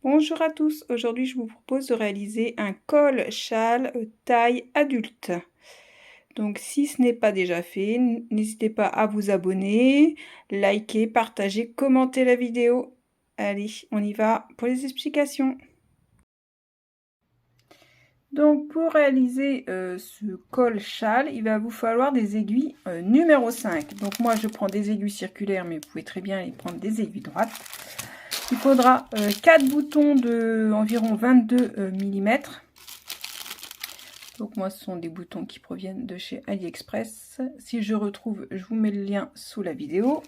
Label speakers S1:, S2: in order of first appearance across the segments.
S1: Bonjour à tous, aujourd'hui je vous propose de réaliser un col châle taille adulte. Donc si ce n'est pas déjà fait, n'hésitez pas à vous abonner, liker, partager, commenter la vidéo. Allez, on y va pour les explications. Donc pour réaliser ce col châle, il va vous falloir des aiguilles numéro 5. Donc moi je prends des aiguilles circulaires, mais vous pouvez très bien les prendre des aiguilles droites. Il faudra 4 boutons de environ 22 mm. Donc moi ce sont des boutons qui proviennent de chez AliExpress. Si je retrouve, je vous mets le lien sous la vidéo.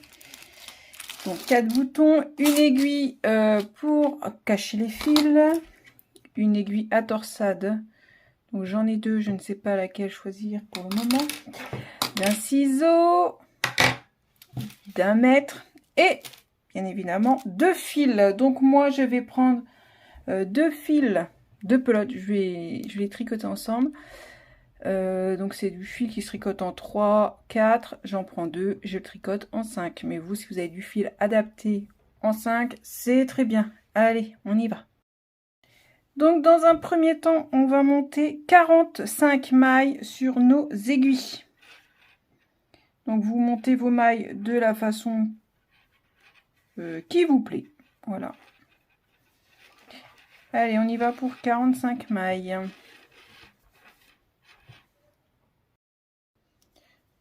S1: Donc 4 boutons, une aiguille pour cacher les fils, une aiguille à torsade. Donc j'en ai deux, je ne sais pas laquelle choisir pour le moment. D'un ciseau, d'un mètre et bien évidemment 2 fils. Donc moi je vais prendre 2 fils de pelote, je vais les tricoter ensemble. Donc c'est du fil qui se tricote en 3, 4, j'en prends 2, je le tricote en 5. Mais vous, si vous avez du fil adapté en 5, c'est très bien. Allez, on y va. Donc dans un premier temps, on va monter 45 mailles sur nos aiguilles. Donc vous montez vos mailles de la façon qui vous plaît. Voilà. Allez, on y va pour 45 mailles.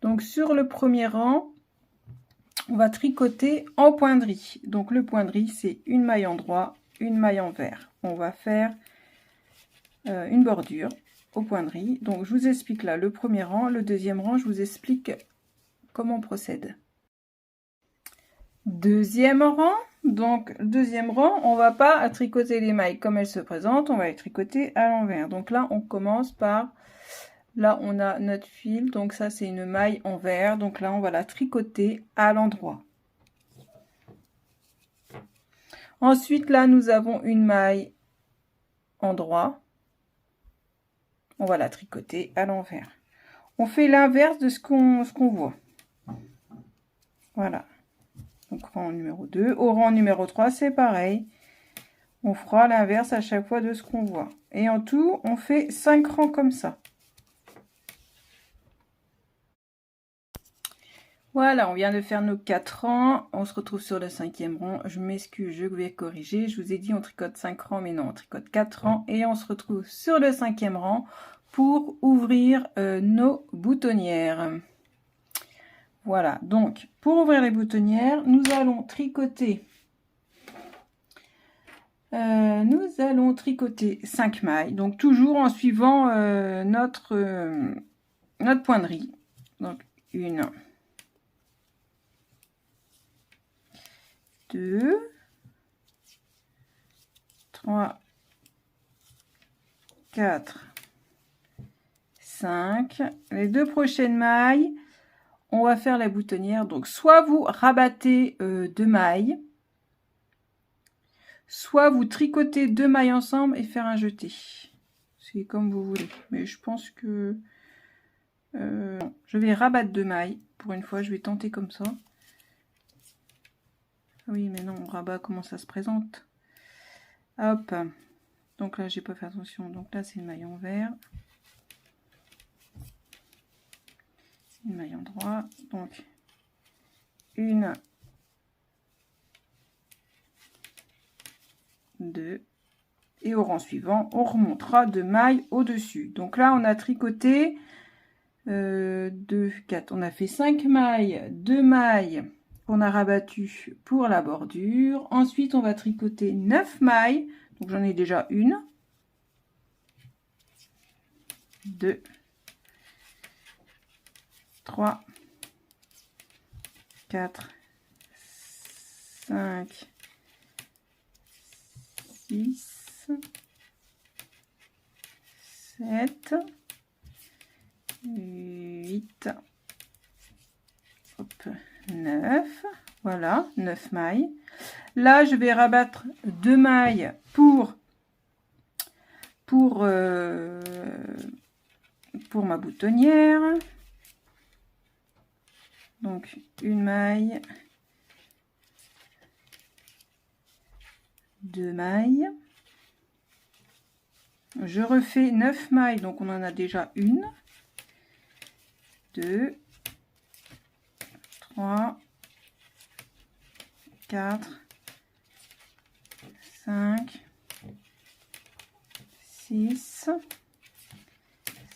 S1: Donc sur le premier rang, on va tricoter en poinderie. Donc le poinderie, c'est une maille en droit, une maille en vert. On va faire une bordure au poinderie. Donc je vous explique là le premier rang. Le deuxième rang, je vous explique comment on procède. Deuxième rang. Donc deuxième rang, on va pas tricoter les mailles comme elles se présentent, on va les tricoter à l'envers. Donc là, on commence par... Là, on a notre fil, donc ça, c'est une maille en vert. Donc là, on va la tricoter à l'endroit. Ensuite, là, nous avons une maille en droit. On va la tricoter à l'envers. On fait l'inverse de ce qu'on voit. Voilà. Donc, rang numéro 2. Au rang numéro 3, c'est pareil. On fera l'inverse à chaque fois de ce qu'on voit. Et en tout, on fait 5 rangs comme ça. Voilà, on vient de faire nos 4 rangs. On se retrouve sur le 5e rang. Je m'excuse, je vais corriger. Je vous ai dit on tricote 5 rangs, mais non, on tricote 4 rangs. Et on se retrouve sur le 5e rang pour ouvrir nos boutonnières. Voilà, donc pour ouvrir les boutonnières, nous allons tricoter 5 mailles. Donc toujours en suivant notre poinderie. Donc 1, 2, 3, 4, 5. Les 2 prochaines mailles, on va faire la boutonnière. Donc soit vous rabattez 2 mailles, soit vous tricotez 2 mailles ensemble et faire un jeté. C'est comme vous voulez. Mais je pense que je vais rabattre 2 mailles. Pour une fois, je vais tenter comme ça. Oui, mais non, on rabat comment ça se présente. Hop. Donc là, j'ai pas fait attention. Donc là, c'est une maille en vert. Une maille en droit. Donc, 1, 2. Et au rang suivant, on remontera 2 mailles au-dessus. Donc là, on a tricoté 2, 4. On a fait 5 mailles, 2 mailles qu'on a rabattues pour la bordure. Ensuite, on va tricoter 9 mailles. Donc j'en ai déjà une, 2, 3, 4, 5, 6, 7, 8, hop, 9. Voilà, 9 mailles. Là, je vais rabattre 2 mailles pour ma boutonnière. Donc, une maille, 2 mailles. Je refais 9 mailles, donc on en a déjà une, 2, 3, 4, 5, 6,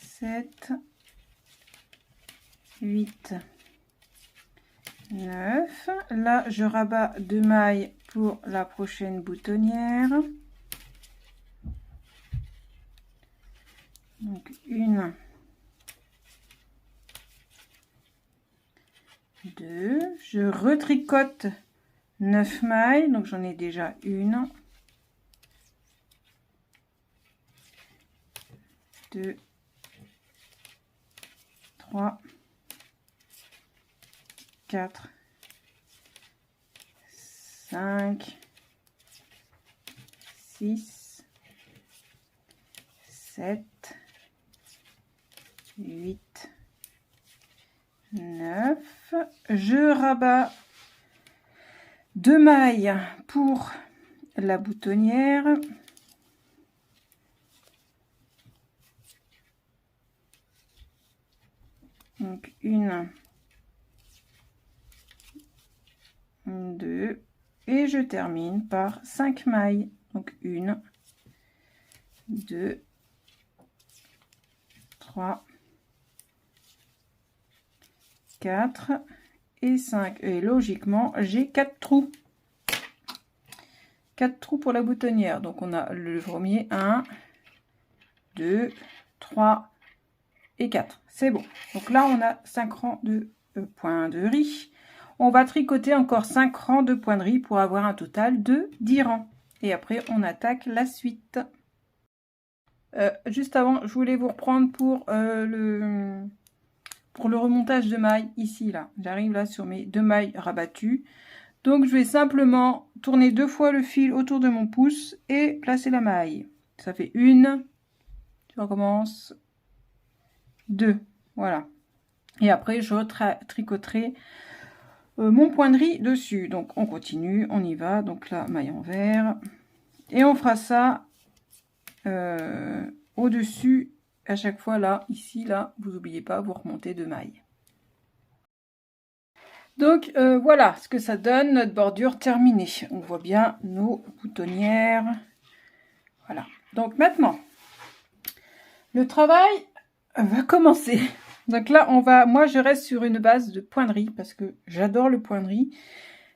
S1: 7, 8, 9. Là, je rabats 2 mailles pour la prochaine boutonnière. Donc, une, 2. Je retricote 9 mailles, donc j'en ai déjà une, 2, 3, 4, 5, 6, 7, 8, 9. Je rabats 2 mailles pour la boutonnière. Donc une, 2, et je termine par 5 mailles. Donc 1, 2, 3, 4 et 5. Et logiquement, j'ai 4 trous. 4 trous pour la boutonnière. Donc on a le premier 1, 2, 3 et 4. C'est bon. Donc là, on a 5 rangs de points de riz. On va tricoter encore 5 rangs de points de riz pour avoir un total de 10 rangs. Et après, on attaque la suite. Juste avant, je voulais vous reprendre pour le remontage de mailles. Ici, là. J'arrive là sur mes 2 mailles rabattues. Donc, je vais simplement tourner 2 fois le fil autour de mon pouce et placer la maille. Ça fait 1. Je recommence. 2. Voilà. Et après, je tricoterai mon point de riz dessus. Donc on continue, on y va. Donc là, maille envers, et on fera ça au dessus à chaque fois. Là, ici, là, vous n'oubliez pas, vous remontez 2 mailles. Donc voilà ce que ça donne, notre bordure terminée. On voit bien nos boutonnières. Voilà. Donc maintenant, le travail va commencer. Donc là, moi je reste sur une base de point de riz parce que j'adore le point de riz.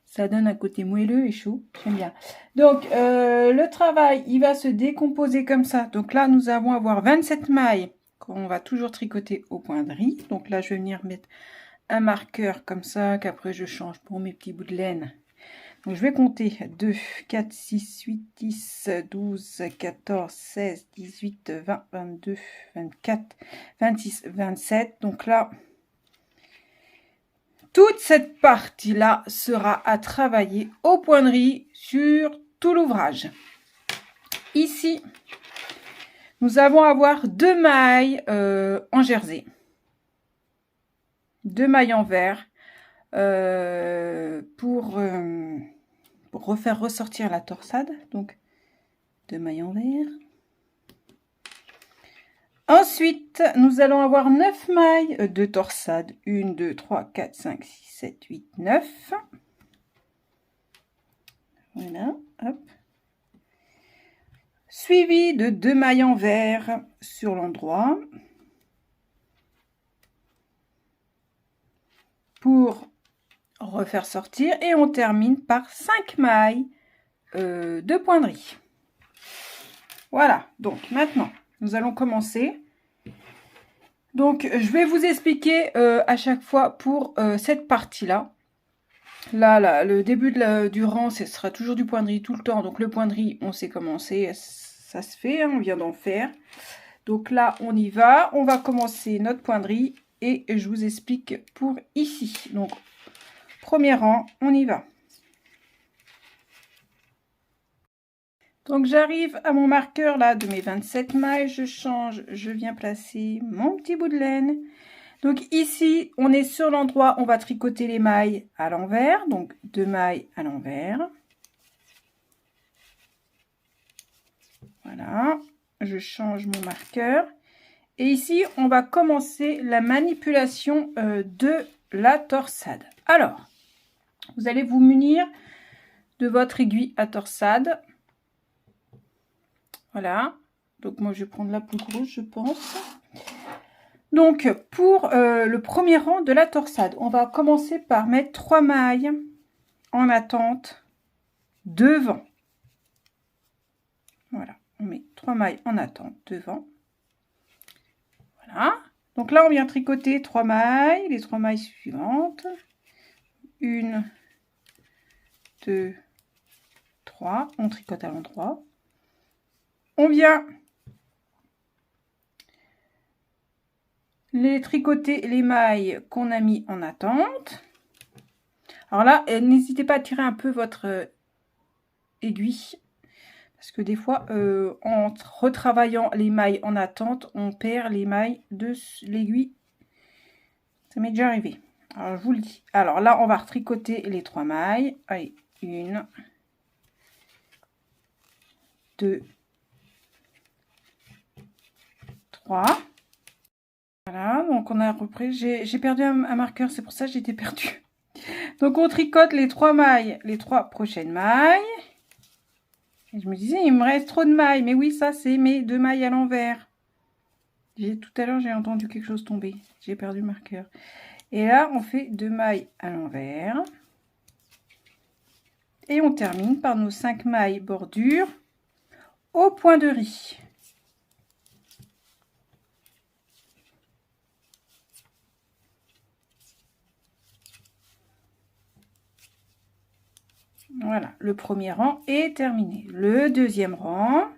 S1: Ça donne un côté moelleux et chaud, j'aime bien. Donc le travail, il va se décomposer comme ça. Donc là, nous allons avoir 27 mailles qu'on va toujours tricoter au point de riz. Donc là, je vais venir mettre un marqueur comme ça, qu'après je change pour mes petits bouts de laine. Donc je vais compter 2, 4, 6, 8, 10, 12, 14, 16, 18, 20, 22, 24, 26, 27. Donc là, toute cette partie-là sera à travailler au point de riz sur tout l'ouvrage. Ici, nous allons avoir 2 mailles en jersey. 2 mailles en vert. Pour refaire ressortir la torsade. Donc 2 mailles en vert. Ensuite, nous allons avoir 9 mailles de torsade. 1, 2, 3, 4, 5, 6, 7, 8, 9. Voilà, hop. Suivi de 2 mailles en vert sur l'endroit. Pour refaire sortir, et on termine par 5 mailles de point de riz. Voilà, donc maintenant nous allons commencer. Donc je vais vous expliquer à chaque fois pour cette partie là. Là, le début du rang, ce sera toujours du point de riz tout le temps. Donc le point de riz, on sait comment ça se fait, hein, on vient d'en faire. Donc là, on y va, on va commencer notre point de riz et je vous explique pour ici. Donc premier rang, on y va. Donc j'arrive à mon marqueur là de mes 27 mailles, je change, je viens placer mon petit bout de laine. Donc ici, on est sur l'endroit, on va tricoter les mailles à l'envers, donc 2 mailles à l'envers. Voilà, je change mon marqueur. Et ici, on va commencer la manipulation de la torsade. Alors, vous allez vous munir de votre aiguille à torsade. Voilà. Donc, moi, je vais prendre la plus grosse, je pense. Donc, pour le premier rang de la torsade, on va commencer par mettre 3 mailles en attente devant. Voilà, on met 3 mailles en attente devant. Voilà. Donc là, on vient tricoter 3 mailles, les 3 mailles suivantes. 1, 2, 3. On tricote à l'endroit. On vient les tricoter les mailles qu'on a mis en attente. Alors là, n'hésitez pas à tirer un peu votre aiguille. Parce que des fois, en retravaillant les mailles en attente, on perd les mailles de l'aiguille. Ça m'est déjà arrivé. Alors, je vous le dis. Alors là, on va retricoter les 3 mailles. Allez, 1, 2, 3. Voilà, donc on a repris. J'ai perdu un marqueur, c'est pour ça que j'étais perdue. Donc on tricote les 3 mailles, les 3 prochaines mailles. Et je me disais, il me reste trop de mailles. Mais oui, ça, c'est mes 2 mailles à l'envers. Tout à l'heure, j'ai entendu quelque chose tomber. J'ai perdu le marqueur. Et là, on fait 2 mailles à l'envers. Et on termine par nos 5 mailles bordure au point de riz. Voilà, le premier rang est terminé. Le deuxième rang.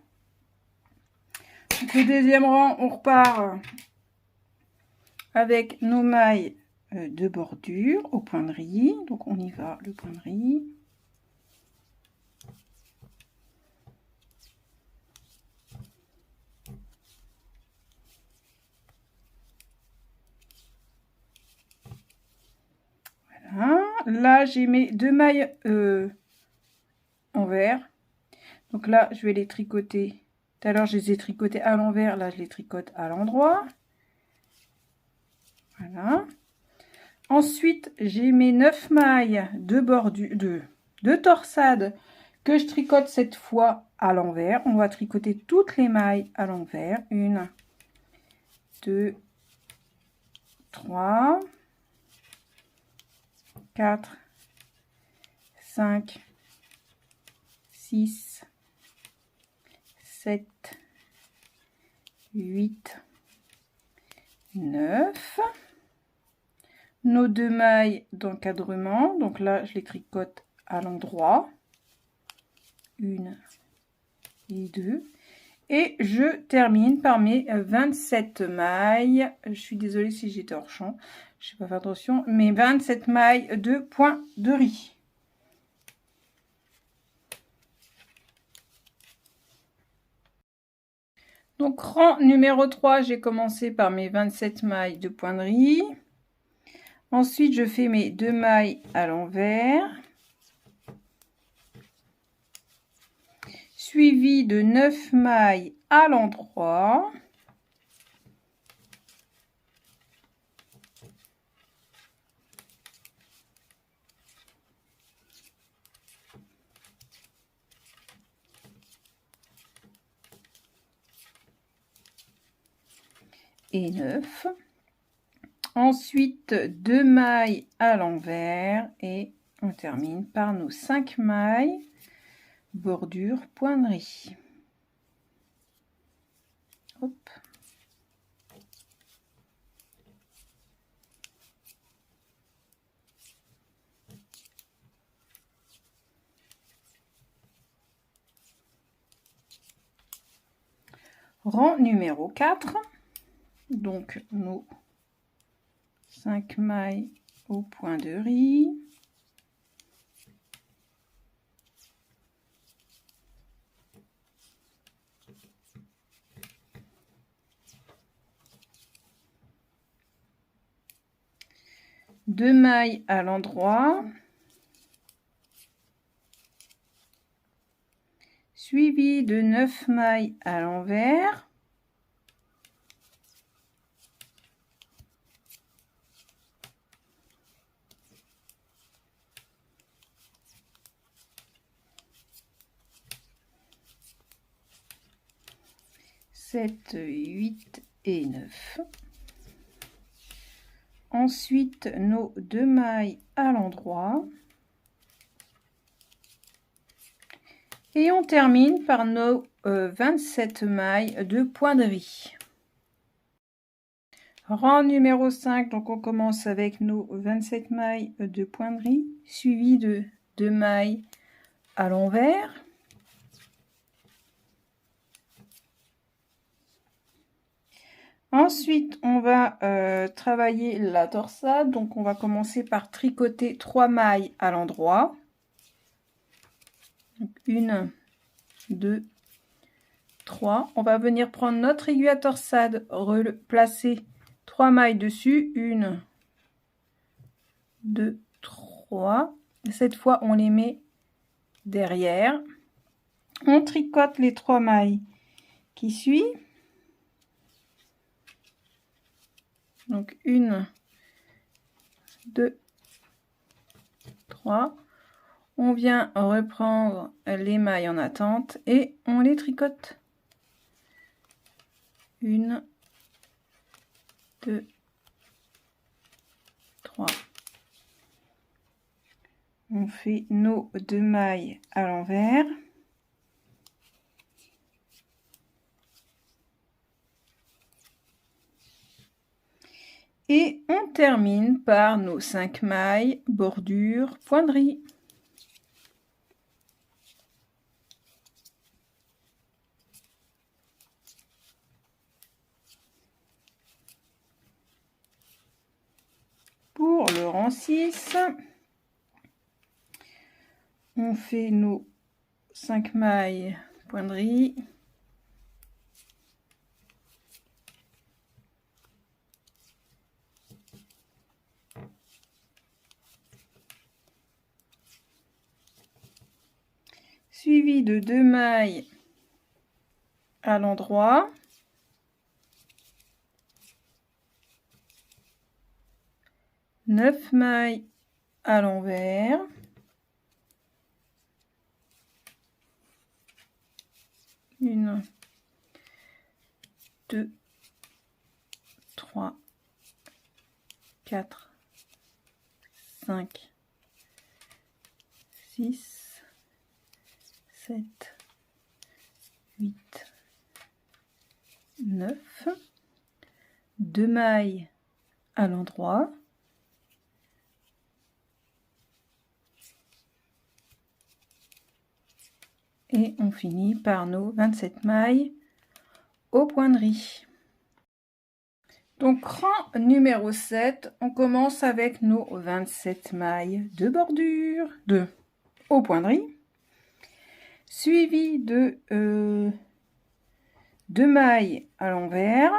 S1: Donc, le deuxième rang, on repart avec nos mailles de bordure au point de riz. Donc on y va, le point de riz. Voilà. Là, j'ai mes 2 mailles envers. Donc là, je vais les tricoter. Tout à l'heure, je les ai tricotées à l'envers. Là, je les tricote à l'endroit. Voilà. Ensuite, j'ai mes 9 mailles de bordure, de torsade que je tricote cette fois à l'envers. On va tricoter toutes les mailles à l'envers. 1, 2, 3, 4, 5, 6, 7, 8, 9. Nos 2 mailles d'encadrement, donc là je les tricote à l'endroit, 1 et 2, et je termine par mes 27 mailles. Je suis désolée si j'étais hors champ, je sais pas faire attention, mes 27 mailles de point de riz. Donc rang numéro 3, j'ai commencé par mes 27 mailles de point de riz. Ensuite, je fais mes 2 mailles à l'envers, suivi de 9 mailles à l'endroit. Et 9. Ensuite, 2 mailles à l'envers et on termine par nos 5 mailles bordure point de riz. Hop. Rang numéro 4. Donc nos 5 mailles au point de riz. Deux mailles à l'endroit. suivi de 9 mailles à l'envers. Sept, 8 et 9. Ensuite, nos 2 mailles à l'endroit. Et on termine par nos 27 mailles de poinderie. Rang numéro 5, donc on commence avec nos 27 mailles de poinderie, suivi de 2 mailles à l'envers. Ensuite, on va travailler la torsade, donc on va commencer par tricoter 3 mailles à l'endroit. 1, 2, 3. On va venir prendre notre aiguille à torsade, replacer 3 mailles dessus. 1, 2, 3. Cette fois, on les met derrière. On tricote les 3 mailles qui suivent. Donc 1, 2, 3. On vient reprendre les mailles en attente et on les tricote. 1, 2, 3. On fait nos 2 mailles à l'envers. Et on termine par nos 5 mailles bordure poinderie. Pour le rang 6, on fait nos 5 mailles poinderie. Suivi de 2 mailles à l'endroit. Neuf mailles à l'envers. Une, 2, 3, 4, 5, 6, 7, 8, 9, 2 mailles à l'endroit, et on finit par nos 27 mailles aux poinderies. Donc rang numéro 7, on commence avec nos 27 mailles de bordure aux poinderies, suivi de 2 mailles à l'envers.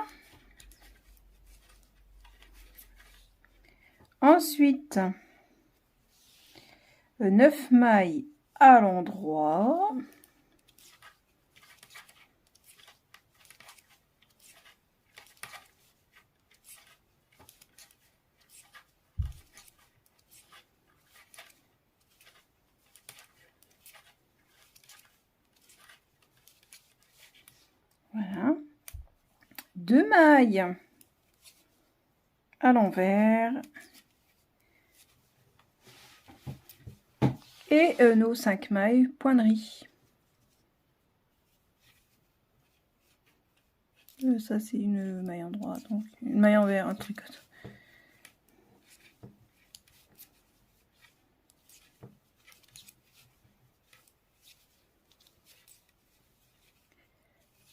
S1: Ensuite, 9 mailles à l'endroit. Voilà. 2 mailles à l'envers. Et nos 5 mailles poinderie. Ça c'est une maille en droit, donc une maille envers, un tricote.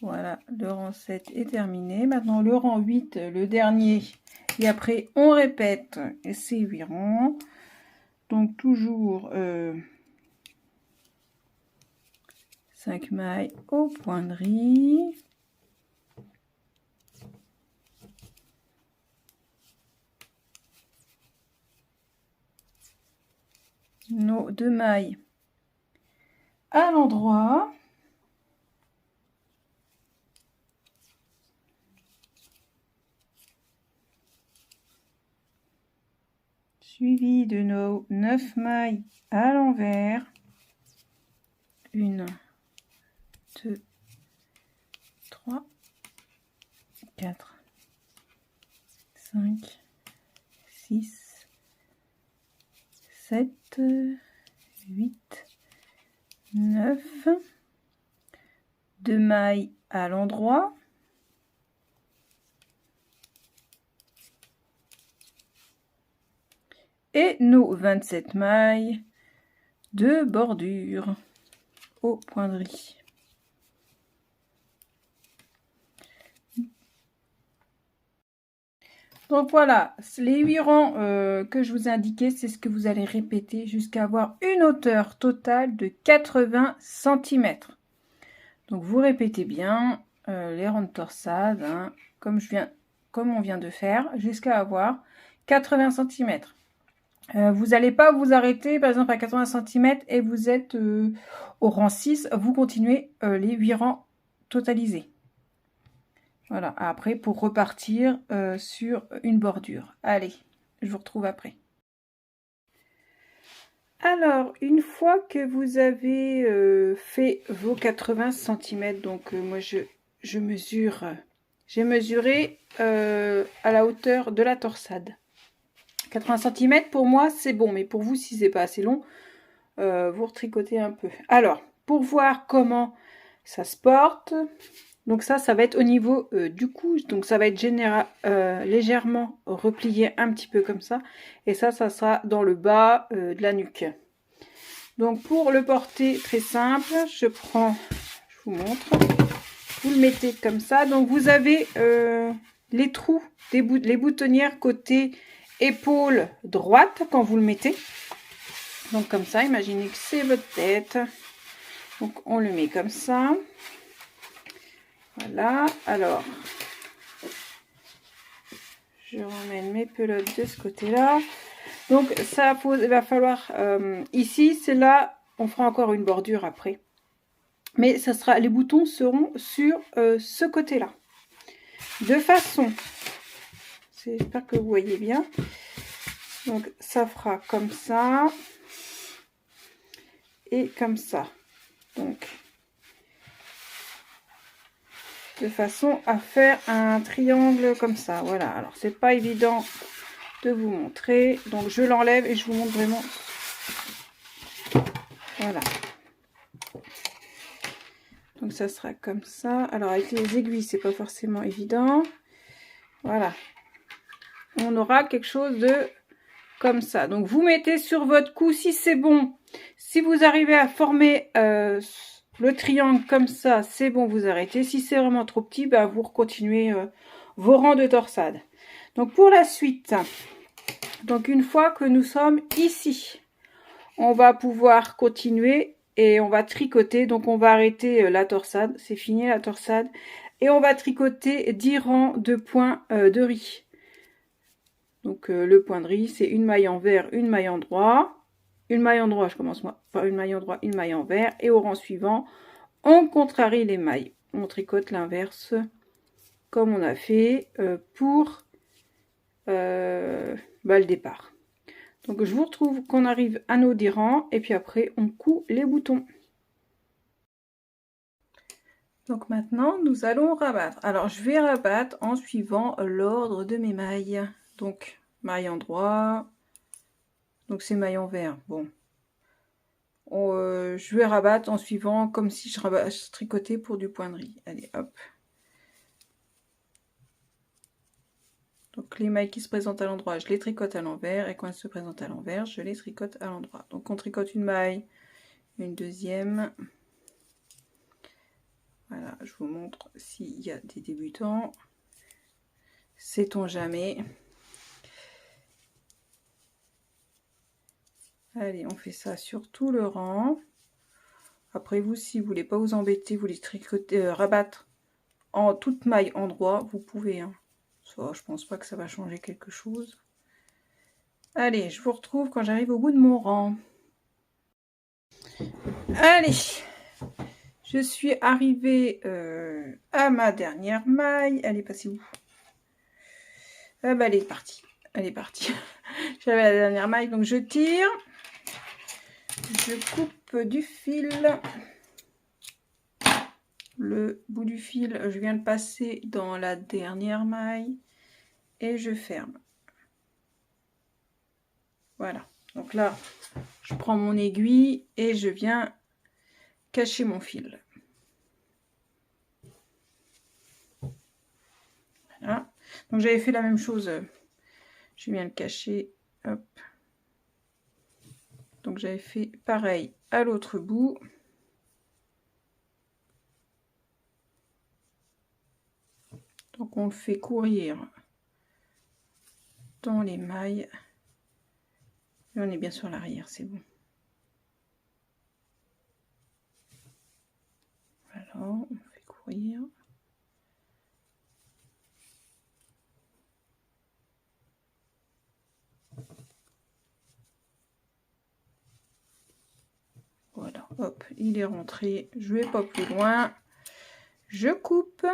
S1: Voilà, le rang 7 est terminé. Maintenant le rang 8, le dernier. Et après on répète ces 8 rangs. Donc toujours 5 mailles aux poinderies. Nos 2 mailles à l'endroit. suivi de nos 9 mailles à l'envers. 1, 2, 3, 4, 5, 6, 7, 8, 9, 2 mailles à l'endroit. Et nos 27 mailles de bordure au point de riz. Donc voilà, les 8 rangs que je vous ai indiqués, c'est ce que vous allez répéter jusqu'à avoir une hauteur totale de 80 cm. Donc vous répétez bien les rangs de torsade, hein, comme on vient de faire, jusqu'à avoir 80 cm. Vous n'allez pas vous arrêter par exemple à 80 cm et vous êtes au rang 6, vous continuez les 8 rangs totalisés. Voilà, après pour repartir sur une bordure. Allez, je vous retrouve après. Alors, une fois que vous avez fait vos 80 cm, donc moi je mesure, j'ai mesuré à la hauteur de la torsade. 80 cm pour moi c'est bon, mais pour vous si c'est pas assez long, vous retricotez un peu. Alors, pour voir comment ça se porte, donc ça va être au niveau du cou, donc ça va être légèrement replié un petit peu comme ça, et ça sera dans le bas de la nuque. Donc pour le porter, très simple, je vous montre, vous le mettez comme ça, donc vous avez les trous, les boutonnières côté épaule droite quand vous le mettez. Donc comme ça, imaginez que c'est votre tête. Donc on le met comme ça. Voilà. Alors, je ramène mes pelotes de ce côté-là. Donc ça, il va falloir ici, c'est là, on fera encore une bordure après. Mais ça sera, les boutons seront sur ce côté-là. De façon, j'espère que vous voyez bien. Donc ça fera comme ça et comme ça. Donc de façon à faire un triangle comme ça. Voilà, alors c'est pas évident de vous montrer, donc je l'enlève et je vous montre vraiment. Voilà, donc ça sera comme ça. Alors avec les aiguilles c'est pas forcément évident. Voilà, on aura quelque chose de comme ça. Donc vous mettez sur votre cou si c'est bon. Si vous arrivez à former le triangle comme ça, c'est bon, vous arrêtez. Si c'est vraiment trop petit, bah, vous continuez vos rangs de torsade. Donc pour la suite, donc une fois que nous sommes ici, on va pouvoir continuer et on va tricoter. Donc on va arrêter la torsade, c'est fini la torsade. Et on va tricoter 10 rangs de points de riz. Donc le point de riz, c'est une maille envers, une maille endroit. Une maille endroit, je commence moi par une maille endroit, une maille envers. Et au rang suivant, on contrarie les mailles. On tricote l'inverse comme on a fait pour le départ. Donc je vous retrouve qu'on arrive à nos 10 rangs et puis après on coud les boutons. Donc maintenant nous allons rabattre. Alors je vais rabattre en suivant l'ordre de mes mailles. Donc maille endroit, donc c'est maille envers. Bon, je vais rabattre en suivant comme si je tricotais pour du point de riz. Allez hop. Donc les mailles qui se présentent à l'endroit, je les tricote à l'envers, et quand elles se présentent à l'envers, je les tricote à l'endroit. Donc on tricote une maille, une deuxième. Voilà, je vous montre s'il y a des débutants. Sait-on jamais. Allez, on fait ça sur tout le rang. Après vous, si vous voulez pas vous embêter, vous les tricotez, rabattre en toute maille endroit, vous pouvez. Hein. Ça, je pense pas que ça va changer quelque chose. Allez, je vous retrouve quand j'arrive au bout de mon rang. Allez, je suis arrivée à ma dernière maille. Elle est passée où? Ah bah elle est partie. Elle est partie. J'avais la dernière maille, donc je tire. Je coupe du fil. Le bout du fil, je viens de passer dans la dernière maille. Et je ferme. Voilà. Donc là, je prends mon aiguille et je viens cacher mon fil. Voilà. Donc j'avais fait la même chose. Je viens le cacher. Hop. Donc j'avais fait pareil à l'autre bout. Donc on le fait courir dans les mailles. Et on est bien sur l'arrière, c'est bon. Voilà, on fait courir. Voilà, hop, il est rentré. Je vais pas plus loin. Je coupe.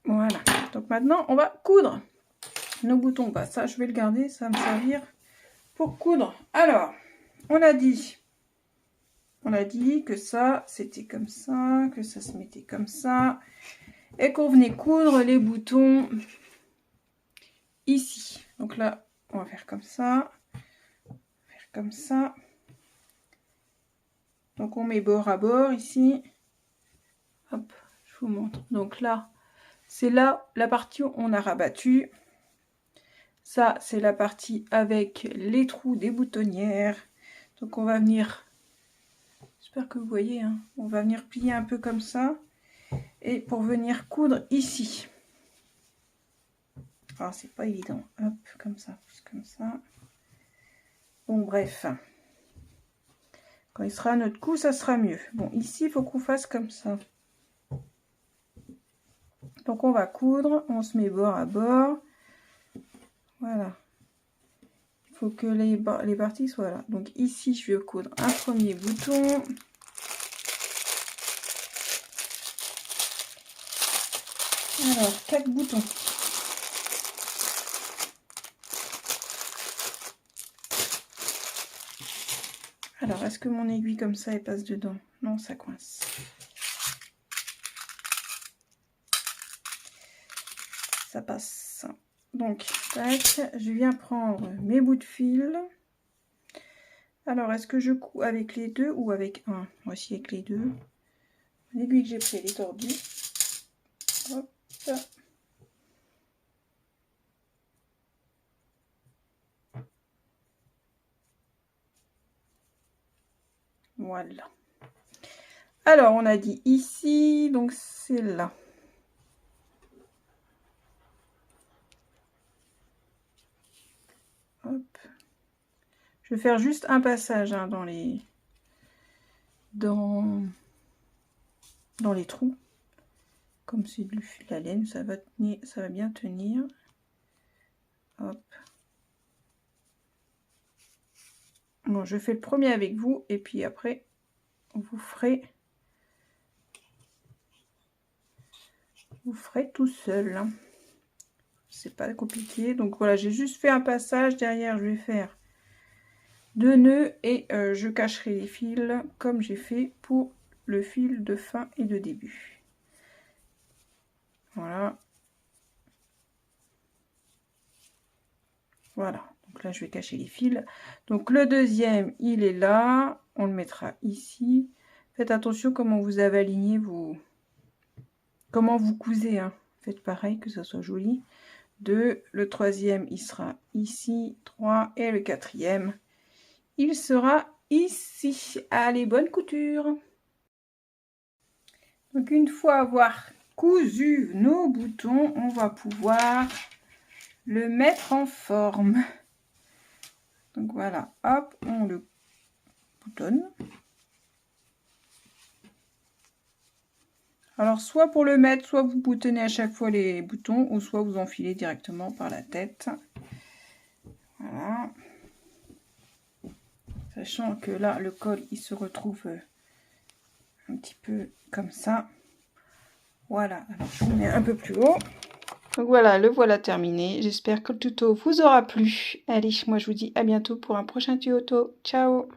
S1: Voilà. Donc maintenant, on va coudre nos boutons. Bah, ça, je vais le garder. Ça va me servir pour coudre. Alors, on a dit que ça, c'était comme ça, que ça se mettait comme ça. Et qu'on venait coudre les boutons ici. Donc là, on va faire comme ça. Faire comme ça. Donc on met bord à bord ici. Hop, je vous montre. Donc là, c'est là la partie où on a rabattu. Ça, c'est la partie avec les trous des boutonnières. Donc on va venir, j'espère que vous voyez, hein, on va venir plier un peu comme ça. Et pour venir coudre ici. Alors c'est pas évident. Hop, comme ça, comme ça. Bon, bref. Quand il sera à notre coup, ça sera mieux. Bon, ici, il faut qu'on fasse comme ça. Donc, on va coudre. On se met bord à bord. Voilà. Il faut que les parties soient là. Donc, ici, je vais coudre un premier bouton. Alors, 4 boutons. Alors, est-ce que mon aiguille comme ça, elle passe dedans? Non, ça coince. Ça passe. Donc, tac, je viens prendre mes bouts de fil. Alors, est-ce que je couds avec les deux ou avec un? Voici avec les deux. L'aiguille que j'ai pris, elle est tordue. Hop. Voilà. Alors, on a dit ici, donc c'est là. Hop. Je vais faire juste un passage hein, dans les trous. Comme c'est de la laine, ça va tenir, ça va bien tenir. Hop. Bon, je fais le premier avec vous et puis après, vous ferez tout seul. Hein. C'est pas compliqué. Donc voilà, j'ai juste fait un passage. Derrière, je vais faire 2 nœuds et je cacherai les fils comme j'ai fait pour le fil de fin et de début. Voilà. Voilà. Donc là, je vais cacher les fils. Donc le deuxième, il est là. On le mettra ici. Faites attention comment vous avez aligné vos... Comment vous cousez. Hein. Faites pareil, que ça soit joli. 2. Le troisième, il sera ici. 3. Et le quatrième, il sera ici. Allez, bonne couture. Donc une fois avoir cousu nos boutons, on va pouvoir le mettre en forme. Donc voilà, hop, on le boutonne. Alors soit pour le mettre, soit vous boutonnez à chaque fois les boutons, ou soit vous enfilez directement par la tête. Voilà. Sachant que là, le col, il se retrouve un petit peu comme ça. Voilà, alors je vous mets un peu plus haut. Donc voilà, le voilà terminé. J'espère que le tuto vous aura plu. Allez, moi je vous dis à bientôt pour un prochain tuto. Ciao!